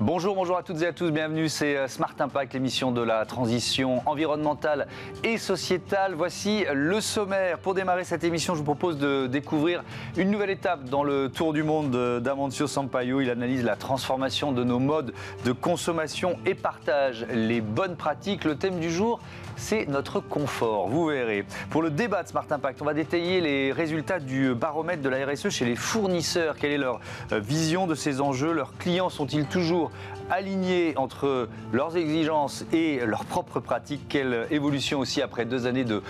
Bonjour à toutes et à tous, bienvenue, c'est Smart Impact, l'émission de la transition environnementale et sociétale. Voici le sommaire. Pour démarrer cette émission, je vous propose de découvrir une nouvelle étape dans le tour du monde d'Amancio Sampaio. Il analyse la transformation de nos modes de consommation et partage les bonnes pratiques. Le thème du jour, c'est notre confort, vous verrez. Pour le débat de Smart Impact, on va détailler les résultats du baromètre de la RSE chez les fournisseurs. Quelle est leur vision de ces enjeux? Leurs clients sont-ils toujours alignés entre leurs exigences et leurs propres pratiques? Quelle évolution aussi après 2 années de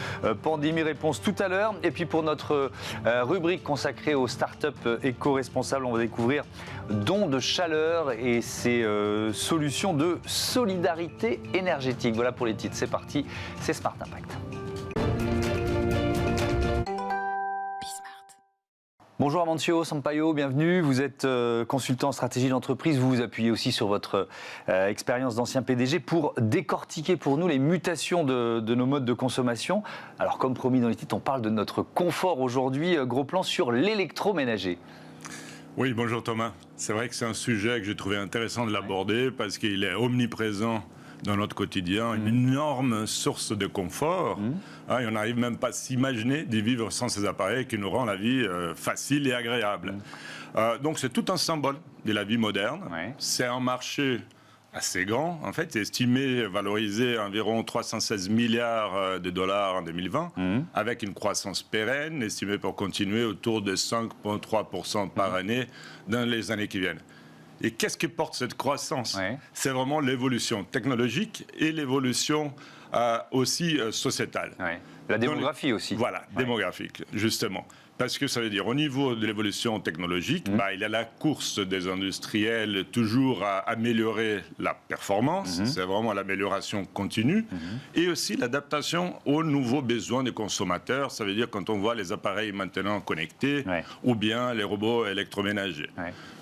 pandémie? Réponse tout à l'heure. Et puis pour notre rubrique consacrée aux startups éco-responsables, on va découvrir dons de chaleur et ses solutions de solidarité énergétique. Voilà pour les titres, c'est parti, c'est Smart Impact. Bonjour Amancio Sampaio, bienvenue. Vous êtes consultant en stratégie d'entreprise. Vous vous appuyez aussi sur votre expérience d'ancien PDG pour décortiquer pour nous les mutations de nos modes de consommation. Alors comme promis dans les titres, on parle de notre confort aujourd'hui. Gros plan sur l'électroménager. Oui, bonjour Thomas. C'est vrai que c'est un sujet que j'ai trouvé intéressant de l'aborder parce qu'il est omniprésent dans notre quotidien, une énorme source de confort. Et on n'arrive même pas à s'imaginer d'y vivre sans ces appareils qui nous rendent la vie facile et agréable. Donc c'est tout un symbole de la vie moderne. C'est un marché assez grand, en fait, estimé, valorisé à environ 316 milliards de dollars en 2020, avec une croissance pérenne, estimée pour continuer autour de 5,3% par année dans les années qui viennent. Et qu'est-ce qui porte cette croissance? C'est vraiment l'évolution technologique et l'évolution aussi sociétale. La démographie aussi. Voilà, démographique, justement. Parce que ça veut dire, au niveau de l'évolution technologique, il y a la course des industriels toujours à améliorer la performance, c'est vraiment l'amélioration continue, et aussi l'adaptation aux nouveaux besoins des consommateurs, ça veut dire quand on voit les appareils maintenant connectés, ou bien les robots électroménagers.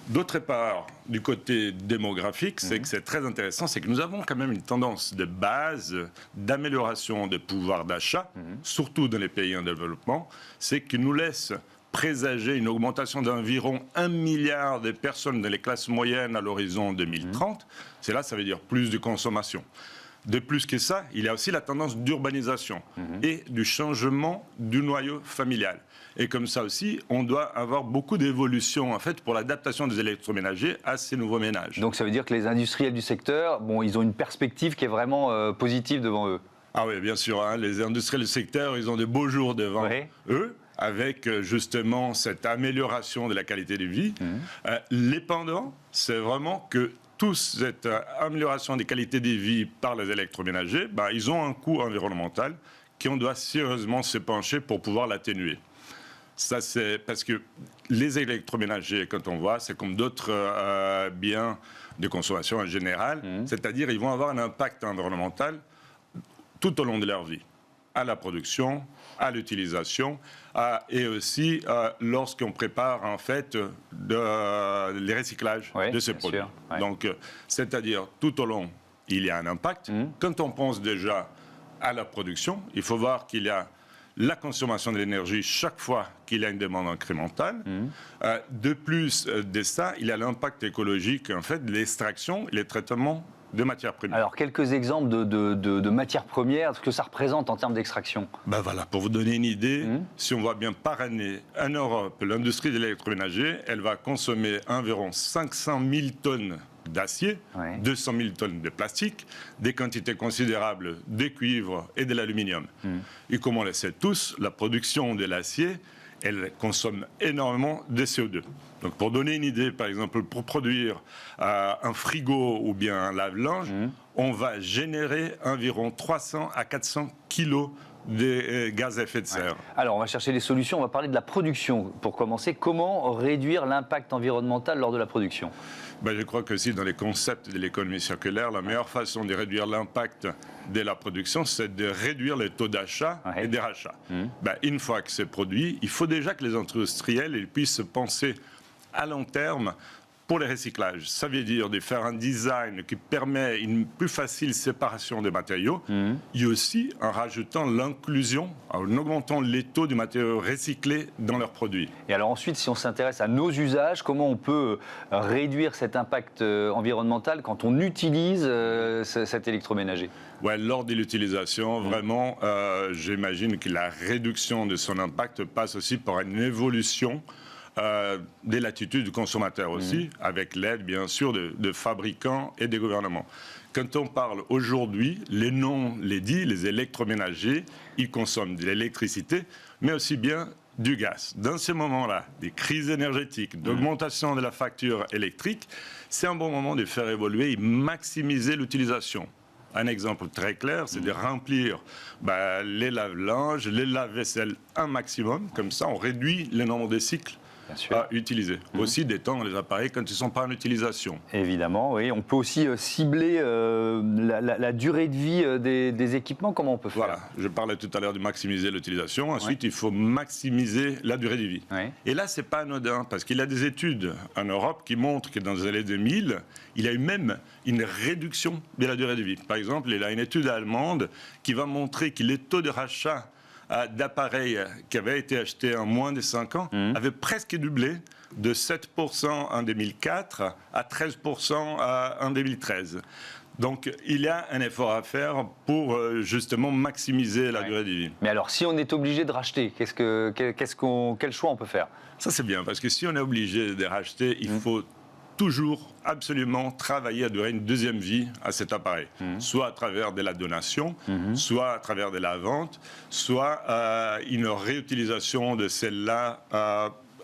D'autre part, du côté démographique, c'est que c'est très intéressant, c'est que nous avons quand même une tendance de base d'amélioration des pouvoirs d'achat, surtout dans les pays en développement, c'est qui nous laisse présager une augmentation d'environ 1 milliard de personnes dans les classes moyennes à l'horizon 2030. C'est là, ça veut dire plus de consommation. De plus que ça, il y a aussi la tendance d'urbanisation et du changement du noyau familial. Et comme ça aussi, on doit avoir beaucoup d'évolutions en fait pour l'adaptation des électroménagers à ces nouveaux ménages. Donc ça veut dire que les industriels du secteur, ils ont une perspective qui est vraiment positive devant eux. Ah oui, bien sûr, les industriels du secteur, ils ont de beaux jours devant eux, avec justement cette amélioration de la qualité de vie. Les pendants, c'est vraiment que toute cette amélioration des qualités de vie par les électroménagers, ils ont un coût environnemental qu'on doit sérieusement se pencher pour pouvoir l'atténuer. Ça, c'est parce que les électroménagers, quand on voit, c'est comme d'autres biens de consommation en général, c'est-à-dire ils vont avoir un impact environnemental tout au long de leur vie, à la production, à l'utilisation, et aussi lorsqu'on prépare en fait les recyclages de ces produits. Donc, c'est-à-dire tout au long, il y a un impact. Quand on pense déjà à la production, il faut voir qu'il y a la consommation de l'énergie chaque fois qu'il y a une demande incrémentale. De plus de ça, il y a l'impact écologique en fait de l'extraction et les traitements de matières premières. Alors, quelques exemples de matières premières, ce que ça représente en termes d'extraction. Voilà, pour vous donner une idée, si on voit bien par année, en Europe, l'industrie de l'électroménager, elle va consommer environ 500 000 tonnes d'acier, 200 000 tonnes de plastique, des quantités considérables de cuivre et de l'aluminium. Et comme on le sait tous, la production de l'acier, elle consomme énormément de CO2. Donc pour donner une idée, par exemple, pour produire un frigo ou bien un lave-linge, on va générer environ 300 à 400 kilos de gaz à effet de serre. Alors on va chercher des solutions, on va parler de la production. Pour commencer, comment réduire l'impact environnemental lors de la production? Je crois que si dans les concepts de l'économie circulaire, la meilleure façon de réduire l'impact de la production, c'est de réduire les taux d'achat et des rachats. Une fois que c'est produit, il faut déjà que les industriels puissent penser à long terme pour les recyclages. Ça veut dire de faire un design qui permet une plus facile séparation des matériaux, et aussi en rajoutant l'inclusion, en augmentant les taux de matériaux recyclés dans leurs produits. Et alors ensuite, si on s'intéresse à nos usages, comment on peut réduire cet impact environnemental quand on utilise cet électroménager? Ouais, lors de l'utilisation, vraiment, j'imagine que la réduction de son impact passe aussi par une évolution des latitudes du consommateur aussi, avec l'aide bien sûr de fabricants et des gouvernements. Quand on parle aujourd'hui, les noms les dit, les électroménagers, ils consomment de l'électricité, mais aussi bien du gaz. Dans ces moments-là, des crises énergétiques, d'augmentation de la facture électrique, c'est un bon moment de faire évoluer et maximiser l'utilisation. Un exemple très clair, c'est de remplir les lave-linges, les lave-vaisselle un maximum, comme ça on réduit le nombre de cycles à utiliser. Aussi d'étendre les appareils quand ils ne sont pas en utilisation. Évidemment, oui. On peut aussi cibler la durée de vie des équipements. Comment on peut faire? Voilà, je parlais tout à l'heure de maximiser l'utilisation. Ensuite, il faut maximiser la durée de vie. Et là, ce n'est pas anodin, parce qu'il y a des études en Europe qui montrent que dans les années 2000, il y a eu même une réduction de la durée de vie. Par exemple, il y a une étude allemande qui va montrer que les taux de rachat d'appareils qui avaient été achetés en moins de 5 ans avaient presque doublé de 7% en 2004 à 13% en 2013. Donc, il y a un effort à faire pour justement maximiser la durée de vie. Mais alors, si on est obligé de racheter, quel choix on peut faire? Ça, c'est bien, parce que si on est obligé de racheter, il faut toujours absolument travailler à donner une deuxième vie à cet appareil, soit à travers de la donation, soit à travers de la vente, soit une réutilisation de celle-là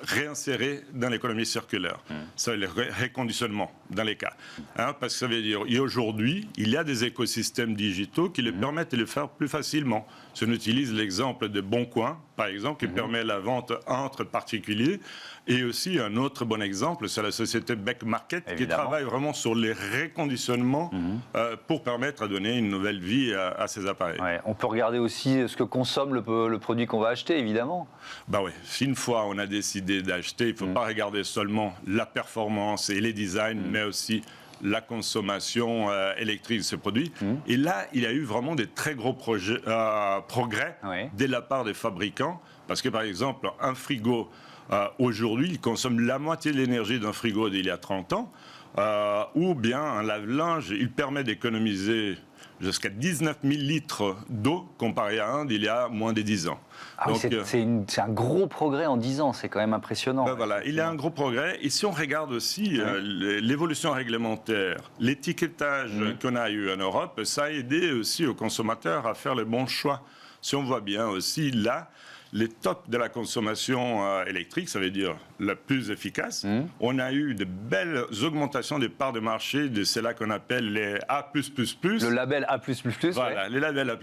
réinsérer dans l'économie circulaire. Ça, le reconditionnement dans les cas. Parce que ça veut dire qu'aujourd'hui, il y a des écosystèmes digitaux qui le permettent de le faire plus facilement. Si on utilise l'exemple de Boncoin, par exemple, qui permet la vente entre particuliers, et aussi un autre bon exemple, c'est la société Beck Market, qui travaille vraiment sur les reconditionnements pour permettre de donner une nouvelle vie à ces appareils. On peut regarder aussi ce que consomme le produit qu'on va acheter, évidemment. Oui, si une fois on a décidé d'acheter, il ne faut pas regarder seulement la performance et les designs, mais aussi la consommation électrique de ce produit. Et là, il y a eu vraiment des très gros progrès de la part des fabricants, parce que par exemple, un frigo, aujourd'hui, il consomme la moitié de l'énergie d'un frigo d'il y a 30 ans, ou bien un lave-linge, il permet d'économiser jusqu'à 19 000 litres d'eau comparé à un d'il y a moins de 10 ans. Donc, c'est un gros progrès en 10 ans, c'est quand même impressionnant. Voilà, il y a un gros progrès. Et si on regarde aussi l'évolution réglementaire, l'étiquetage qu'on a eu en Europe, ça a aidé aussi aux consommateurs à faire le bon choix. Si on voit bien aussi là, les tops de la consommation électrique, ça veut dire la plus efficace, on a eu de belles augmentations des parts de marché de cela qu'on appelle les A++. Le label A++. Voilà, les labels A++,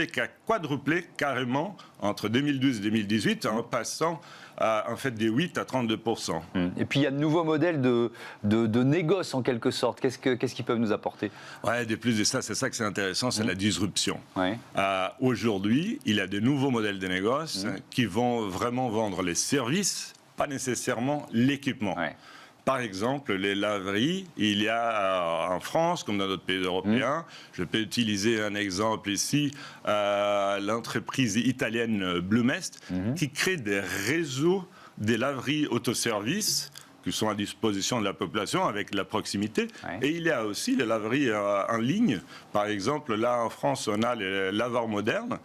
qui a quadruplé carrément entre 2012 et 2018, en passant en fait des 8 à 32%. Et puis il y a de nouveaux modèles de négoce en quelque sorte. Qu'est-ce qu'ils peuvent nous apporter? De plus de ça, c'est ça que c'est intéressant, c'est la disruption. Aujourd'hui, il y a de nouveaux modèles de négoce qui vont vraiment vendre les services, pas nécessairement l'équipement. Par exemple, les laveries, il y a en France, comme dans d'autres pays européens, je peux utiliser un exemple ici, l'entreprise italienne Blumest, qui crée des réseaux des laveries autoservices qui sont à disposition de la population avec la proximité. Et il y a aussi les laveries en ligne. Par exemple, là en France, on a les laveurs modernes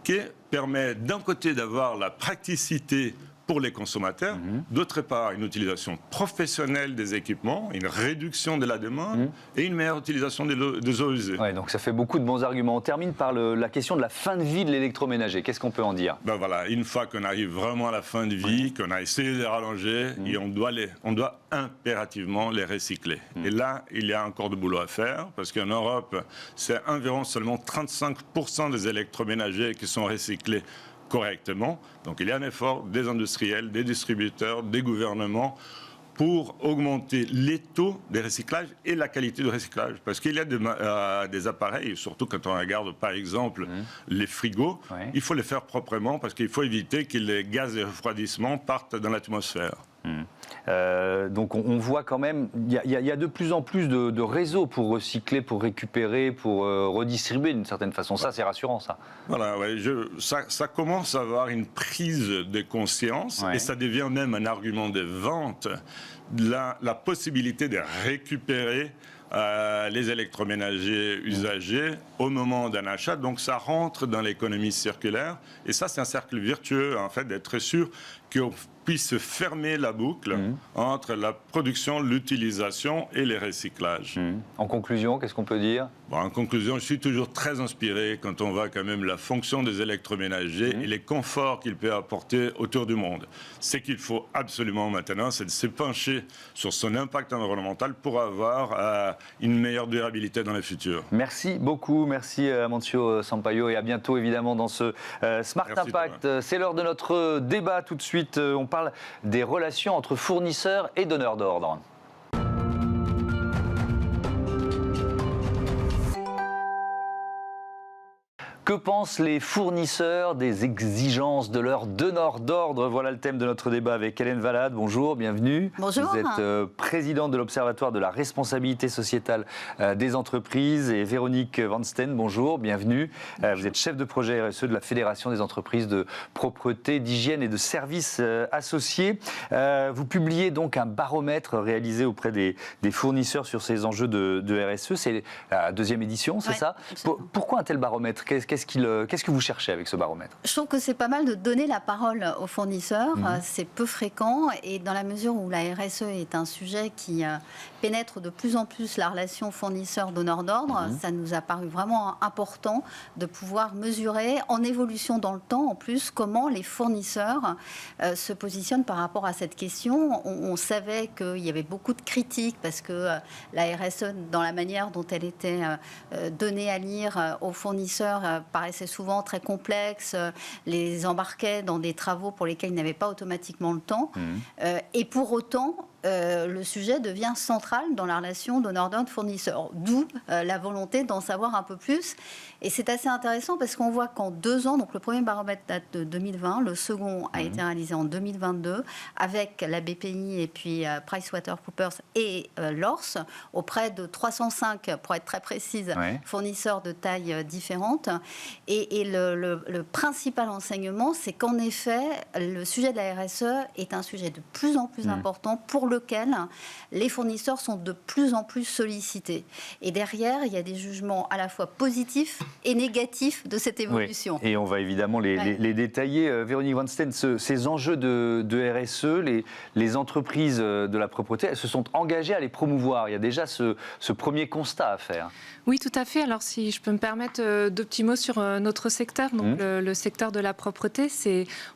qui permettent d'un côté d'avoir la praticité pour les consommateurs, d'autre part une utilisation professionnelle des équipements, une réduction de la demande et une meilleure utilisation des eaux usées. Donc ça fait beaucoup de bons arguments. On termine par la question de la fin de vie de l'électroménager. Qu'est-ce qu'on peut en dire? Voilà, une fois qu'on arrive vraiment à la fin de vie, qu'on a essayé de les rallonger, et on doit impérativement les recycler. Et là, il y a encore du boulot à faire, parce qu'en Europe, c'est environ seulement 35% des électroménagers qui sont recyclés correctement. Donc il y a un effort des industriels, des distributeurs, des gouvernements pour augmenter les taux de recyclage et la qualité de recyclage. Parce qu'il y a des appareils, surtout quand on regarde par exemple les frigos, il faut les faire proprement parce qu'il faut éviter que les gaz de refroidissement partent dans l'atmosphère. Donc on voit quand même, il y a de plus en plus de réseaux pour recycler, pour récupérer, pour redistribuer d'une certaine façon. Ça, c'est rassurant, ça. Voilà, ouais, ça commence à avoir une prise de conscience, et ça devient même un argument de vente, la possibilité de récupérer les électroménagers usagés au moment d'un achat. Donc ça rentre dans l'économie circulaire, et ça, c'est un cercle vertueux, en fait, d'être sûr qu'on puisse fermer la boucle entre la production, l'utilisation et les recyclages. En conclusion, qu'est-ce qu'on peut dire ? En conclusion, je suis toujours très inspiré quand on voit quand même la fonction des électroménagers et les conforts qu'ils peuvent apporter autour du monde. Ce qu'il faut absolument maintenant, c'est de se pencher sur son impact environnemental pour avoir une meilleure durabilité dans le futur. Merci beaucoup, merci Amancio Sampaio, et à bientôt évidemment dans ce Smart Impact. C'est l'heure de notre débat tout de suite. On parle des relations entre fournisseurs et donneurs d'ordre. Que pensent les fournisseurs des exigences de leurs donneurs d'ordre ? Voilà le thème de notre débat avec Hélène Valade. Bonjour, bienvenue. Bonjour. Vous êtes présidente de l'Observatoire de la responsabilité sociétale des entreprises. Et Véronique Van Steen, bonjour, bienvenue. Vous êtes chef de projet RSE de la Fédération des entreprises de propreté, d'hygiène et de services associés. Vous publiez donc un baromètre réalisé auprès des fournisseurs sur ces enjeux de RSE. C'est la deuxième édition, c'est ça ? Pourquoi un tel baromètre ? Qu'est-ce que vous cherchez avec ce baromètre ? Je trouve que c'est pas mal de donner la parole aux fournisseurs. C'est peu fréquent, et dans la mesure où la RSE est un sujet qui pénètre de plus en plus la relation fournisseur-donneur d'ordre, ça nous a paru vraiment important de pouvoir mesurer en évolution dans le temps, en plus, comment les fournisseurs se positionnent par rapport à cette question. On savait qu'il y avait beaucoup de critiques parce que la RSE, dans la manière dont elle était donnée à lire aux fournisseurs, paraissait souvent très complexe, les embarquait dans des travaux pour lesquels ils n'avaient pas automatiquement le temps. Et pour autant, le sujet devient central dans la relation donneur d'ordre-fournisseur. D'où la volonté d'en savoir un peu plus. Et c'est assez intéressant parce qu'on voit qu'en 2 ans, donc le premier baromètre date de 2020, le second a été réalisé en 2022 avec la BPI et puis PricewaterhouseCoopers et l'ORS, auprès de 305, pour être très précise, fournisseurs de tailles différentes. Et le principal enseignement, c'est qu'en effet, le sujet de la RSE est un sujet de plus en plus important pour lequel les fournisseurs sont de plus en plus sollicités. Et derrière, il y a des jugements à la fois positifs et négatifs de cette évolution. Oui. Et on va évidemment les détailler. Véronique Van Steen, ces enjeux de RSE, les entreprises de la propreté, elles se sont engagées à les promouvoir. Il y a déjà ce premier constat à faire. Oui, tout à fait. Alors, si je peux me permettre 2 petits mots sur notre secteur. Donc, le secteur de la propreté,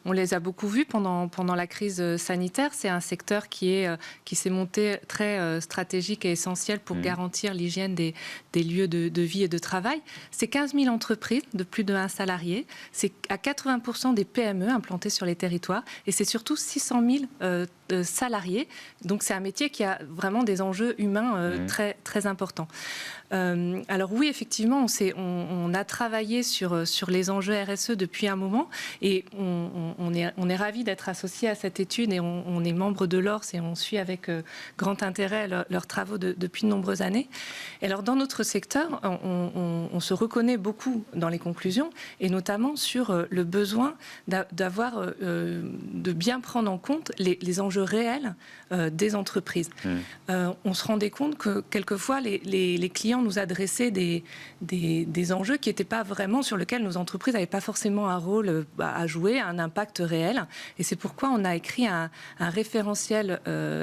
on les a beaucoup vus pendant la crise sanitaire. C'est un secteur qui s'est monté très stratégique et essentiel pour garantir l'hygiène des lieux de vie et de travail. C'est 15 000 entreprises de plus de 1 salarié. C'est à 80% des PME implantées sur les territoires. Et c'est surtout 600 000 salariés. Donc, c'est un métier qui a vraiment des enjeux humains très, très importants. Alors oui, effectivement, on a travaillé sur les enjeux RSE depuis un moment, et on est ravis d'être associés à cette étude, et on est membre de l'ORS et on suit avec grand intérêt leurs travaux depuis de nombreuses années. Et alors dans notre secteur, on se reconnaît beaucoup dans les conclusions, et notamment sur le besoin de bien prendre en compte les enjeux réels des entreprises. On se rendait compte que quelquefois les clients nous adressaient des enjeux qui n'étaient pas vraiment, sur lesquels nos entreprises n'avaient pas forcément un rôle à jouer, un impact réel. Et c'est pourquoi on a écrit un référentiel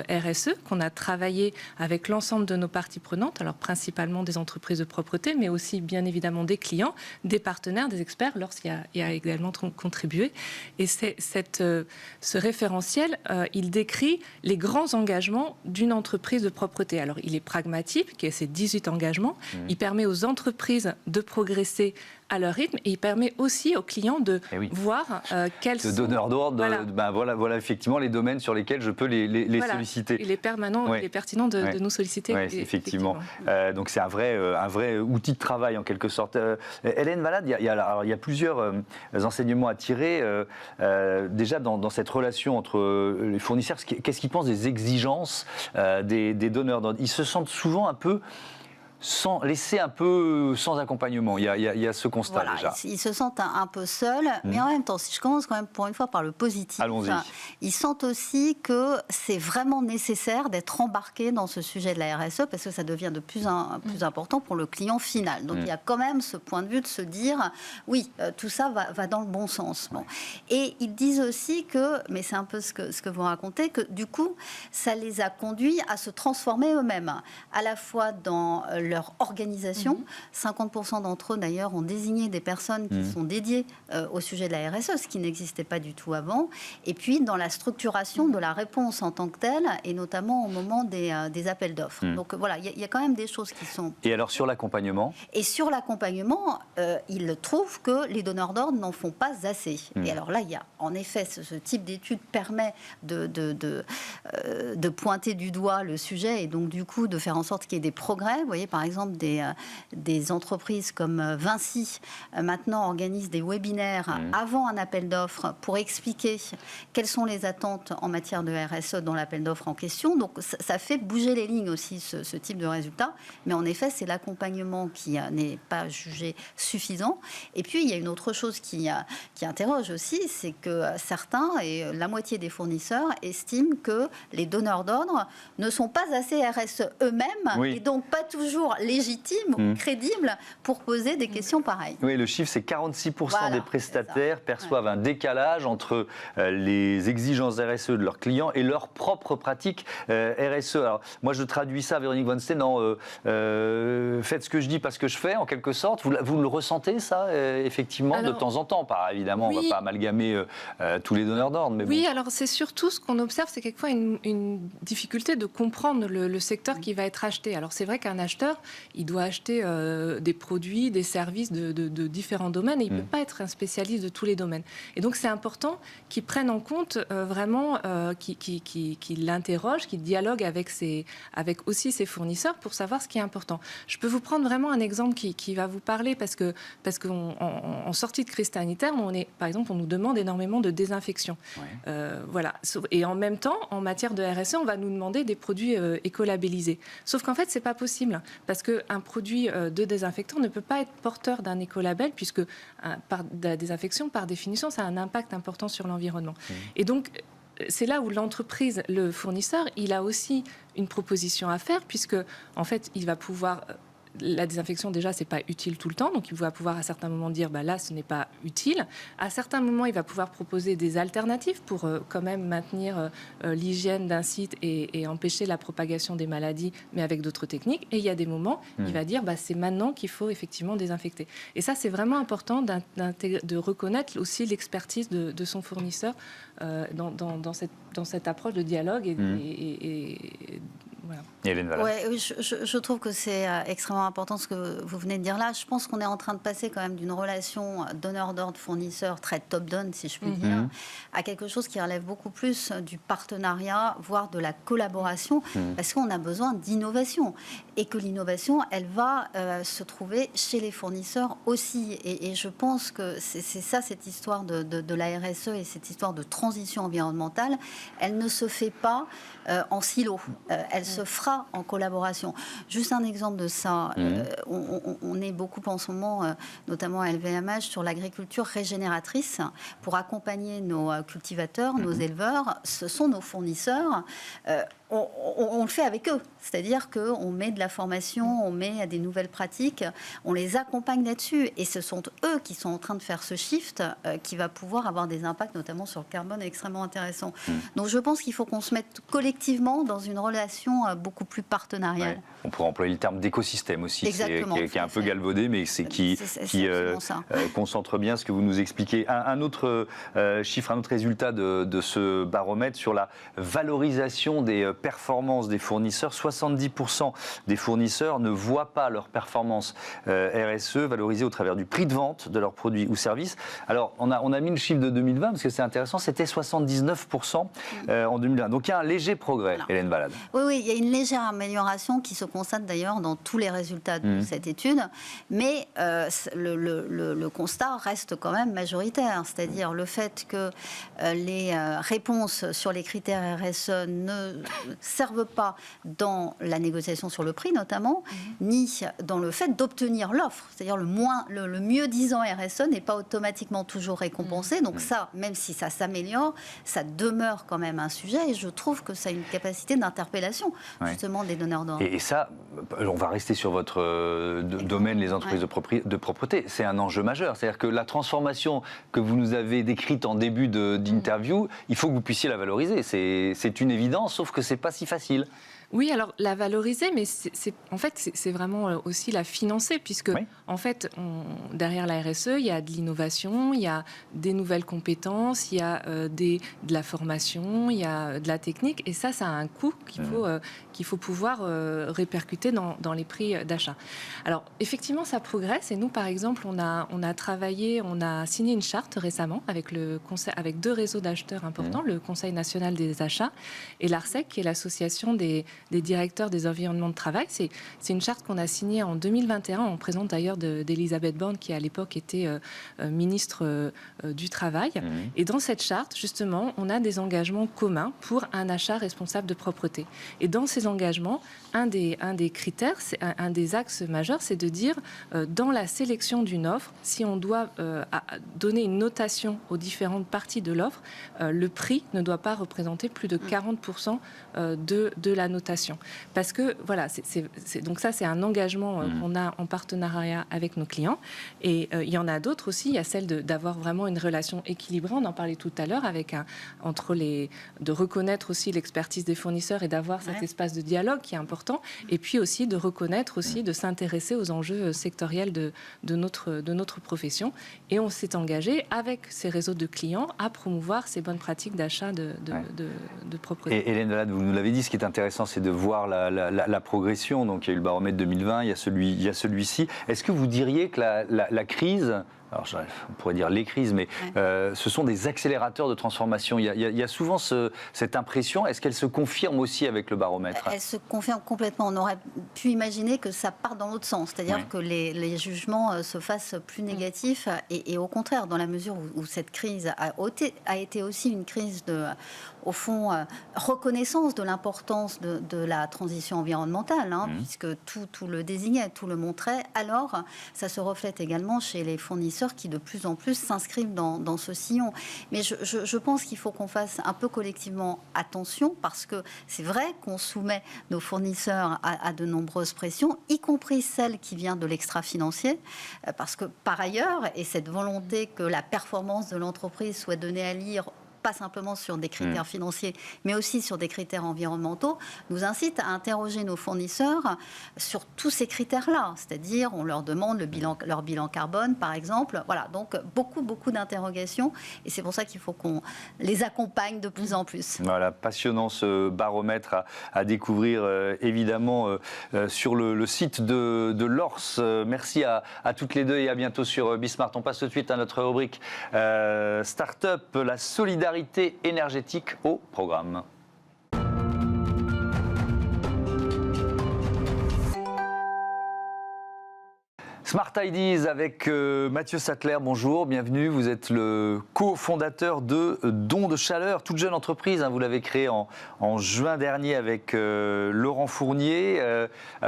RSE qu'on a travaillé avec l'ensemble de nos parties prenantes, alors principalement des entreprises de propreté, mais aussi bien évidemment des clients, des partenaires, des experts, lorsqu'il y a également contribué. Et ce référentiel, il décrit les grands engagements d'une entreprise de propreté. Alors il est pragmatique, qui est ces 18 engagements. Il permet aux entreprises de progresser à leur rythme et il permet aussi aux clients de voir quels sont... donneurs d'ordre, voilà effectivement les domaines sur lesquels je peux les solliciter. Il est permanent, il est pertinent de nous solliciter. Effectivement. Donc c'est un vrai outil de travail en quelque sorte. Hélène Valade, il y a plusieurs enseignements à tirer. Déjà dans cette relation entre les fournisseurs, qu'est-ce qu'ils pensent des exigences des donneurs d'ordre? Ils se sentent souvent un peu laissés un peu sans accompagnement. Il y a ce constat déjà. Ils se sentent un peu seuls, mais en même temps, si je commence quand même pour une fois par le positif, ils sentent aussi que c'est vraiment nécessaire d'être embarqués dans ce sujet de la RSE parce que ça devient de plus en plus important pour le client final. Donc il y a quand même ce point de vue de se dire, oui, tout ça va dans le bon sens. Bon. Et ils disent aussi que, mais c'est un peu ce que vous racontez, que du coup, ça les a conduits à se transformer eux-mêmes, à la fois dans leur organisation. 50% d'entre eux, d'ailleurs, ont désigné des personnes qui sont dédiées au sujet de la RSE, ce qui n'existait pas du tout avant. Et puis, dans la structuration de la réponse en tant que telle, et notamment au moment des appels d'offres. Donc voilà, il y a quand même des choses qui sont... Et alors, sur l'accompagnement ? Et sur l'accompagnement, ils trouvent que les donneurs d'ordre n'en font pas assez. Et alors là, il y a, en effet, ce type d'étude permet de pointer du doigt le sujet et donc, du coup, de faire en sorte qu'il y ait des progrès. Vous voyez, par exemple, des entreprises comme Vinci, maintenant, organisent des webinaires avant un appel d'offres pour expliquer quelles sont les attentes en matière de RSE dans l'appel d'offres en question. Donc, ça fait bouger les lignes aussi, ce type de résultat. Mais en effet, c'est l'accompagnement qui n'est pas jugé suffisant. Et puis, il y a une autre chose qui interroge aussi, c'est que certains, et la moitié des fournisseurs, estiment que les donneurs d'ordre ne sont pas assez RSE eux-mêmes et donc pas toujours légitimes ou crédibles pour poser des questions pareilles. Oui, le chiffre, c'est 46% des prestataires perçoivent un décalage entre les exigences RSE de leurs clients et leurs propres pratiques RSE. Alors, moi, je traduis ça, Véronique Von Steen, en faites ce que je dis, pas ce que je fais, en quelque sorte. Vous le ressentez, ça, effectivement, de temps en temps. Évidemment, on ne va pas amalgamer tous les donneurs d'ordre. Oui, alors c'est surtout ce qu'on observe, c'est quelquefois une difficulté de comprendre le secteur qui va être acheté. Alors, c'est vrai qu'un acheteur, il doit acheter des produits, des services de différents domaines et il ne peut pas être un spécialiste de tous les domaines. Et donc, c'est important qu'il prenne en compte vraiment, qu'il l'interroge, qu'il dialogue avec aussi ses fournisseurs pour savoir ce qui est important. Je peux vous prendre vraiment un exemple qui va vous parler parce qu'en sortie de crise sanitaire, par exemple, on nous demande énormément de désinfection. Voilà. Et en même temps, en matière de RSE, on va nous demander des produits écolabellisés. Sauf qu'en fait, c'est pas possible parce qu'un produit de désinfectant ne peut pas être porteur d'un écolabel puisque la désinfection, par définition, ça a un impact important sur l'environnement. Et donc, c'est là où l'entreprise, le fournisseur, il a aussi une proposition à faire puisque, en fait, il va pouvoir... La désinfection, déjà, c'est pas utile tout le temps. Donc, il va pouvoir à certains moments dire, là, ce n'est pas utile. À certains moments, il va pouvoir proposer des alternatives pour quand même maintenir l'hygiène d'un site et empêcher la propagation des maladies, mais avec d'autres techniques. Et il y a des moments, il va dire, c'est maintenant qu'il faut effectivement désinfecter. Et ça, c'est vraiment important de reconnaître aussi l'expertise de son fournisseur dans cette approche de dialogue voilà. Ouais, je trouve que c'est extrêmement important ce que vous venez de dire là. Je pense qu'on est en train de passer quand même d'une relation donneur d'ordre-fournisseur très top-down, si je puis dire, à quelque chose qui relève beaucoup plus du partenariat, voire de la collaboration, parce qu'on a besoin d'innovation. Et que l'innovation, elle va se trouver chez les fournisseurs aussi. Et je pense que c'est ça, cette histoire de la RSE et cette histoire de transition environnementale, elle ne se fait pas en silo. Elle se fera en collaboration. Juste un exemple de ça. On est beaucoup en ce moment, notamment à LVMH, sur l'agriculture régénératrice pour accompagner nos cultivateurs, nos éleveurs. Ce sont nos fournisseurs. On le fait avec eux. C'est-à-dire qu'on met de la formation, on met des nouvelles pratiques, on les accompagne là-dessus. Et ce sont eux qui sont en train de faire ce shift qui va pouvoir avoir des impacts, notamment sur le carbone, extrêmement intéressants. Donc je pense qu'il faut qu'on se mette collectivement dans une relation beaucoup plus partenariale. On pourrait employer le terme d'écosystème aussi, qui est un peu galvaudé, mais qui concentre bien ce que vous nous expliquez. Un autre chiffre, un autre résultat de ce baromètre sur la valorisation des performance des fournisseurs. 70% des fournisseurs ne voient pas leur performance RSE valorisée au travers du prix de vente de leurs produits ou services. Alors, on a mis le chiffre de 2020 parce que c'est intéressant, c'était 79% en 2020. Donc, il y a un léger progrès, Hélène Valade. Oui, il y a une légère amélioration qui se constate d'ailleurs dans tous les résultats de cette étude, mais le constat reste quand même majoritaire, c'est-à-dire le fait que les réponses sur les critères RSE ne servent pas dans la négociation sur le prix notamment, ni dans le fait d'obtenir l'offre, c'est-à-dire le mieux disant RSE n'est pas automatiquement toujours récompensé, donc ça, même si ça s'améliore, ça demeure quand même un sujet, et je trouve que ça a une capacité d'interpellation justement des donneurs d'ordre. Et ça, on va rester sur votre domaine, les entreprises de propreté, c'est un enjeu majeur, c'est-à-dire que la transformation que vous nous avez décrite en début d'interview, il faut que vous puissiez la valoriser, c'est une évidence, sauf que c'est pas si facile. Oui, alors la valoriser, mais c'est vraiment aussi la financer, puisque en fait, derrière la RSE, il y a de l'innovation, il y a des nouvelles compétences, il y a de la formation, il y a de la technique, et ça a un coût qu'il faut pouvoir répercuter dans les prix d'achat. Alors effectivement, ça progresse, et nous, par exemple, on a signé une charte récemment avec avec 2 réseaux d'acheteurs importants, le Conseil national des achats et l'ARCEC, qui est l'association des directeurs des environnements de travail. C'est une charte qu'on a signée en 2021, en présence d'ailleurs d'Elisabeth Borne, qui à l'époque était ministre du Travail. Et dans cette charte, justement, on a des engagements communs pour un achat responsable de propreté. Et dans ces engagements, un des critères, un des axes majeurs, c'est de dire, dans la sélection d'une offre, si on doit donner une notation aux différentes parties de l'offre, le prix ne doit pas représenter plus de 40% de la notation. Parce que, voilà, donc ça, c'est un engagement qu'on a en partenariat avec nos clients. Et il y en a d'autres aussi. Il y a celle d'avoir vraiment une relation équilibrée. On en parlait tout à l'heure, de reconnaître aussi l'expertise des fournisseurs et d'avoir cet espace de dialogue qui est important. Et puis aussi de reconnaître aussi, de s'intéresser aux enjeux sectoriels de notre profession. Et on s'est engagé avec ces réseaux de clients à promouvoir ces bonnes pratiques d'achat de propreté. Et Hélène Valade, vous nous l'avez dit, ce qui est intéressant, c'est de voir la progression. Donc il y a eu le baromètre 2020, il y a celui-ci. Est-ce que vous diriez que la crise, alors on pourrait dire les crises, mais ce sont des accélérateurs de transformation. Il y a souvent cette impression. Est-ce qu'elle se confirme aussi avec le baromètre ? Elle se confirme complètement. On aurait pu imaginer que ça parte dans l'autre sens, c'est-à-dire que les jugements se fassent plus négatifs, et au contraire, dans la mesure où cette crise a été aussi une crise au fond, reconnaissance de l'importance de la transition environnementale, puisque tout le désignait, tout le montrait. Alors, ça se reflète également chez les fournisseurs qui, de plus en plus, s'inscrivent dans ce sillon. Mais je pense qu'il faut qu'on fasse un peu collectivement attention, parce que c'est vrai qu'on soumet nos fournisseurs à de nombreuses pressions, y compris celle qui vient de l'extra-financier, parce que, par ailleurs, et cette volonté que la performance de l'entreprise soit donnée à lire pas simplement sur des critères financiers, mais aussi sur des critères environnementaux, nous incite à interroger nos fournisseurs sur tous ces critères-là. C'est-à-dire, on leur demande leur bilan carbone, par exemple. Voilà, donc beaucoup d'interrogations. Et c'est pour ça qu'il faut qu'on les accompagne de plus en plus. Voilà, passionnant ce baromètre à découvrir, évidemment, sur le site de l'ORS. Merci à toutes les deux et à bientôt sur Bismart. On passe tout de suite à notre rubrique Start-up, la solidarité énergétique au programme. Smart Ideas avec Mathieu Sattler, bonjour, bienvenue. Vous êtes le cofondateur de Don de Chaleur, toute jeune entreprise. Vous l'avez créée en juin dernier avec Laurent Fournier.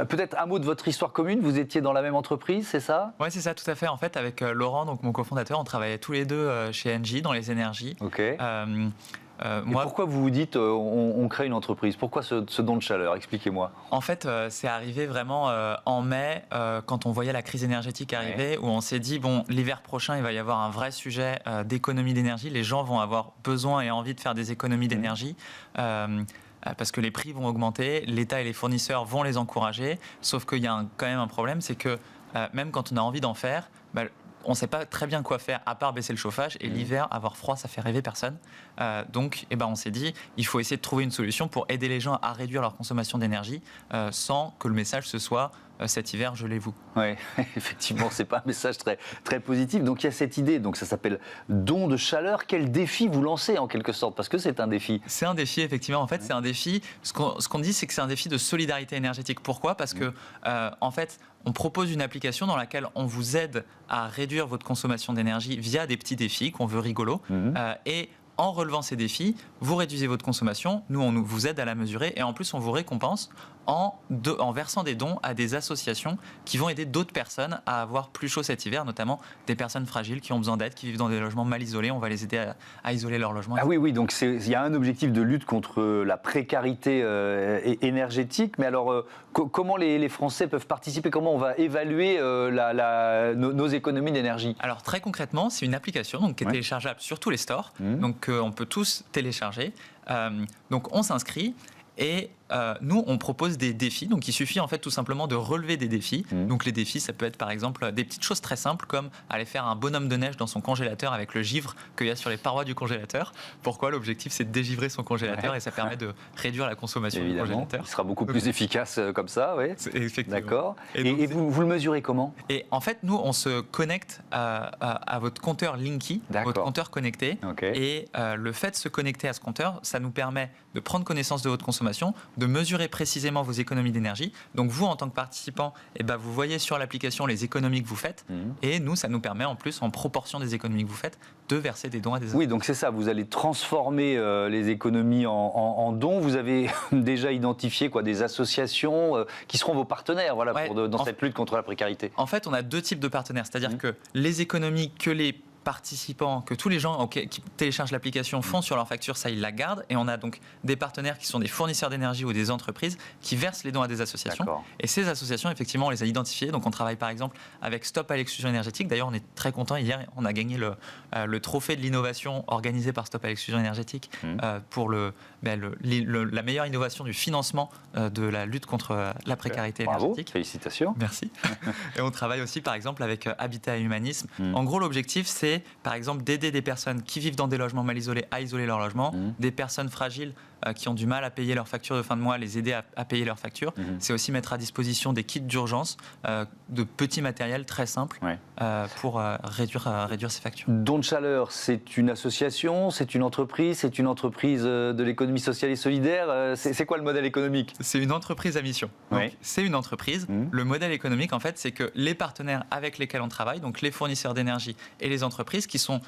Peut-être un mot de votre histoire commune. Vous étiez dans la même entreprise, c'est ça ? Oui, c'est ça, tout à fait. En fait, avec Laurent, donc mon cofondateur, on travaillait tous les deux chez Engie dans les énergies. Ok. Pourquoi vous vous dites on crée une entreprise ? Pourquoi ce don de chaleur ? Expliquez-moi. En fait, c'est arrivé vraiment en mai, quand on voyait la crise énergétique arriver, où on s'est dit, bon, l'hiver prochain, il va y avoir un vrai sujet d'économie d'énergie. Les gens vont avoir besoin et envie de faire des économies d'énergie. Parce que les prix vont augmenter, l'État et les fournisseurs vont les encourager. Sauf qu'il y a quand même un problème, c'est que même quand on a envie d'en faire, on ne sait pas très bien quoi faire à part baisser le chauffage. Et l'hiver, avoir froid, ça fait rêver personne. Donc, on s'est dit, il faut essayer de trouver une solution pour aider les gens à réduire leur consommation d'énergie sans que le message ce soit cet hiver, gelez-vous. Oui, effectivement, c'est pas un message très, très positif. Donc il y a cette idée, donc ça s'appelle don de chaleur. Quel défi vous lancez en quelque sorte? Parce que c'est un défi. C'est un défi, effectivement. En fait, c'est un défi. Ce qu'on dit, c'est que c'est un défi de solidarité énergétique. Pourquoi? Parce que, en fait, on propose une application dans laquelle on vous aide à réduire votre consommation d'énergie via des petits défis qu'on veut rigolos. Et en relevant ces défis, vous réduisez votre consommation, nous on vous aide à la mesurer et en plus on vous récompense en versant des dons à des associations qui vont aider d'autres personnes à avoir plus chaud cet hiver, notamment des personnes fragiles qui ont besoin d'aide, qui vivent dans des logements mal isolés. On va les aider à isoler leur logement. Ah oui, donc il y a un objectif de lutte contre la précarité énergétique, mais alors comment les Français peuvent participer? Comment on va évaluer nos économies d'énergie? Alors très concrètement, c'est une application donc, qui est téléchargeable sur tous les stores, donc on peut tous télécharger. Donc on s'inscrit. Et nous, on propose des défis. Donc, il suffit en fait tout simplement de relever des défis. Donc, les défis, ça peut être par exemple des petites choses très simples comme aller faire un bonhomme de neige dans son congélateur avec le givre qu'il y a sur les parois du congélateur. Pourquoi? L'objectif, c'est de dégivrer son congélateur et ça permet de réduire la consommation du congélateur. Il sera beaucoup plus efficace comme ça, oui. Effectivement. D'accord. Et vous le mesurez comment? Et en fait, nous, on se connecte à votre compteur Linky, votre compteur connecté. Et le fait de se connecter à ce compteur, ça nous permet de prendre connaissance de votre consommation, de mesurer précisément vos économies d'énergie. Donc vous, en tant que participant, vous voyez sur l'application les économies que vous faites. Et nous, ça nous permet en plus, en proportion des économies que vous faites, de verser des dons à des associations. Oui, donc c'est ça, vous allez transformer les économies en dons. Vous avez déjà identifié des associations qui seront vos partenaires dans cette lutte contre la précarité. En fait, on a deux types de partenaires. C'est-à-dire que les économies que les participants, que tous les gens qui téléchargent l'application font sur leur facture, ça ils la gardent. Et on a donc des partenaires qui sont des fournisseurs d'énergie ou des entreprises qui versent les dons à des associations. Et ces associations, effectivement, on les a identifiées. Donc on travaille par exemple avec Stop à l'exclusion énergétique. D'ailleurs, on est très content. Hier, on a gagné le trophée de l'innovation organisé par Stop à l'exclusion énergétique pour la meilleure innovation du financement de la lutte contre la précarité énergétique. Félicitations. Merci. Et on travaille aussi par exemple avec Habitat et Humanisme. En gros, l'objectif, c'est par exemple d'aider des personnes qui vivent dans des logements mal isolés à isoler leur logement, des personnes fragiles qui ont du mal à payer leurs factures de fin de mois, les aider à payer leurs factures. C'est aussi mettre à disposition des kits d'urgence, de petits matériels très simples pour réduire ces factures. Don de chaleur, c'est une association, c'est une entreprise de l'économie sociale et solidaire. C'est quoi le modèle économique? C'est une entreprise à mission. Donc, c'est une entreprise. Le modèle économique, en fait, c'est que les partenaires avec lesquels on travaille, donc les fournisseurs d'énergie et les entreprises qui sont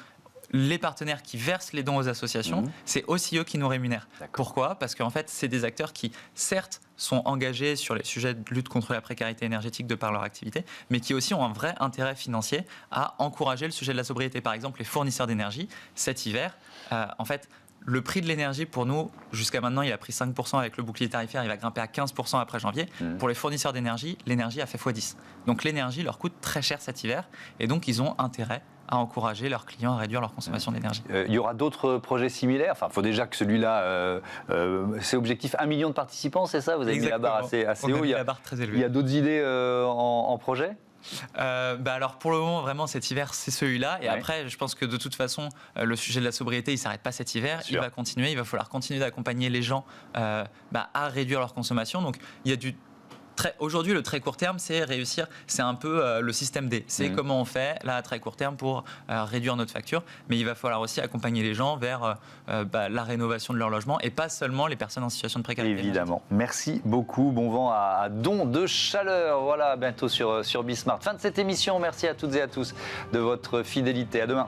les partenaires qui versent les dons aux associations, c'est aussi eux qui nous rémunèrent. Pourquoi? Parce qu'en fait, c'est des acteurs qui, certes, sont engagés sur les sujets de lutte contre la précarité énergétique de par leur activité, mais qui aussi ont un vrai intérêt financier à encourager le sujet de la sobriété. Par exemple, les fournisseurs d'énergie, cet hiver, en fait, le prix de l'énergie, pour nous, jusqu'à maintenant, il a pris 5% avec le bouclier tarifaire, il va grimper à 15% après janvier. Pour les fournisseurs d'énergie, l'énergie a fait x10. Donc l'énergie leur coûte très cher cet hiver, et donc ils ont intérêt à encourager leurs clients à réduire leur consommation d'énergie. Il y aura d'autres projets similaires. Enfin, il faut déjà que celui-là, c'est objectif 1 million de participants, c'est ça? Vous avez mis la barre assez haut. Il y a la barre très élevée. Il y a d'autres idées en projet? Alors pour le moment vraiment cet hiver c'est celui-là et après je pense que de toute façon le sujet de la sobriété il s'arrête pas cet hiver, il va continuer, il va falloir continuer d'accompagner les gens à réduire leur consommation. Donc il y a aujourd'hui, le très court terme, c'est réussir, c'est un peu le système D. C'est comment on fait, là, à très court terme, pour réduire notre facture. Mais il va falloir aussi accompagner les gens vers la rénovation de leur logement et pas seulement les personnes en situation de précarité. Évidemment. Merci beaucoup. Bon vent à Don de chaleur. Voilà, bientôt sur Bismart. Fin de cette émission. Merci à toutes et à tous de votre fidélité. À demain.